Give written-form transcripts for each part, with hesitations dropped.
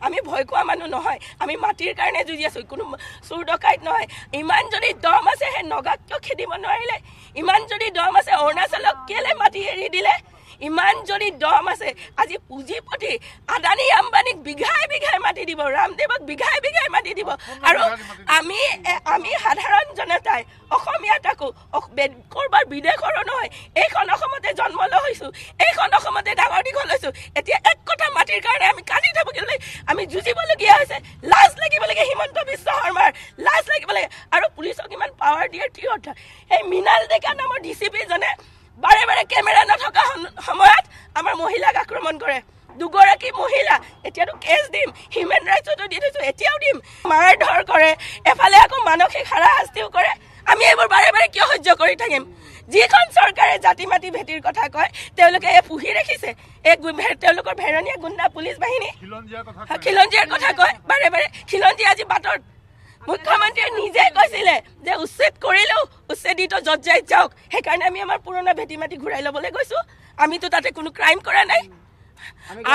আমি ভয় খোৱা মানুহ নহয়, আমি মাটিৰ কাৰণে যুঁজি আছোঁ, কোনো চুৰ ডকাইত নহয়। ইমান যদি দম আছে সেই নগাক কিয় খেদিব নোৱাৰিলে? ইমান যদি দম আছে অৰুণাচলক কেলে মাটি এৰি দিলে? ইমান যদি দম আছে আজি পুঁজিপতি আদানী আম্বানীক বিঘাই বিঘাই মাটি দিব, ৰামদেৱক বিঘাই বিঘাই মাটি দিব। আৰু আমি সাধাৰণ জনতাই অসমীয়া তাকো ক'ৰবাৰ বিদেশৰো নহয়, এইখন অসমতে জন্ম লৈছোঁ, এইখন অসমতে ডাঙৰ দীঘল হৈছোঁ। এতিয়া এক কটা মাটিৰ কাৰণে আমি কান্দি থাকিবলৈ আমি যুঁজিবলগীয়া হৈছে। লাজ লাগিব লাগে হিমন্ত বিশ্ব শৰ্মাৰ, লাজ লাগিব লাগে। আৰু পুলিচক ইমান পাৱাৰ দিয়াৰ কি অৰ্থ? সেই মৃণাল ডেকা নামৰ DCP-জনে বাৰে বাৰে কেমেৰা নথকা সময়ত আমাৰ মহিলাক আক্ৰমণ কৰে। দুগৰাকী মহিলা, এতিয়াতো কেছ দিম, হিউমেন ৰাইটছতো দি থৈছোঁ, এতিয়াও দিম। মাৰ ধৰ কৰে, এফালে আকৌ মানসিক হাৰাশাস্তিও কৰে। আমি এইবোৰ বাৰে বাৰে কিয় সহ্য কৰি থাকিম? যিখন চৰকাৰে জাতি মাটি ভেটিৰ কথা কয় তেওঁলোকে পুহি ৰাখিছে, তেওঁলোকৰ ভেৰণীয়া গুণ্ডা পুলিচ বাহিনী খিলঞ্জীয়াৰ কথা কয় বাৰে বাৰে। খিলঞ্জী আজি বাটত মুখ্যমন্ত্ৰীয়ে নিজে কৈছিলে যে উচ্ছেদ কৰিলেও উচ্ছেদিত জজ যাওক, সেইকাৰণে আমি আমাৰ পুৰণা ভেটি মাটি ঘূৰাই ল'বলৈ গৈছোঁ। আমিতো তাতে কোনো ক্ৰাইম কৰা নাই।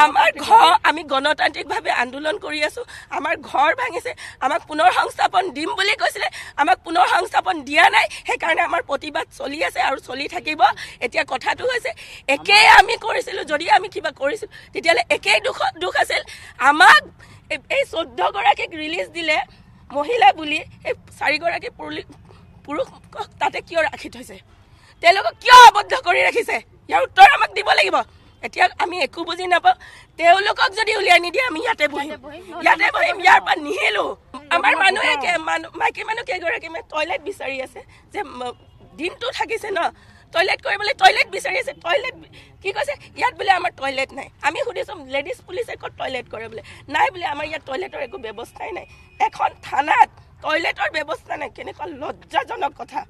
আমাৰ ঘৰ আমি গণতান্ত্ৰিকভাৱে আন্দোলন কৰি আছোঁ, আমাৰ ঘৰ ভাঙিছে, আমাক পুনৰ সংস্থাপন দিম বুলি কৈছিলে, আমাক পুনৰ সংস্থাপন দিয়া নাই। সেইকাৰণে আমাৰ প্ৰতিবাদ চলি আছে আৰু চলি থাকিব। এতিয়া কথাটো হৈছে একেই আমি কৰিছিলোঁ, যদি আমি কিবা কৰিছিলোঁ তেতিয়াহ'লে একেই দুখ আছিল। আমাক এই 14গৰাকীক ৰিলিজ দিলে মহিলা বুলি, এই 4গৰাকী পুৰুষক তাতে কিয় ৰাখি থৈছে? তেওঁলোকক কিয় আবদ্ধ কৰি ৰাখিছে? ইয়াৰ উত্তৰ আমাক দিব লাগিব। এতিয়া আমি একো বুজি নাপাওঁ। তেওঁলোকক যদি উলিয়াই নিদিয়ে আমি ইয়াতে বহিম, ইয়াৰ পৰা নিহিলোঁ। আমাৰ মানুহে মাইকী মানুহ কেইগৰাকী টয়লেট বিচাৰি আছে, যে দিনটো থাকিছে ন, টয়লেট কৰিবলৈ টয়লেট বিচাৰি আছে। টয়লেট কি কৈছে? ইয়াত বোলে আমাৰ টয়লেট নাই। আমি সুধিছোঁ লেডিজ পুলিচে ক'ত টয়লেট কৰে বোলে, নাই বোলে আমাৰ ইয়াত টয়লেটৰ একো ব্যৱস্থাই নাই। এখন থানাত টয়লেটৰ ব্যৱস্থা নাই, কেনেকুৱা লজ্জাজনক কথা।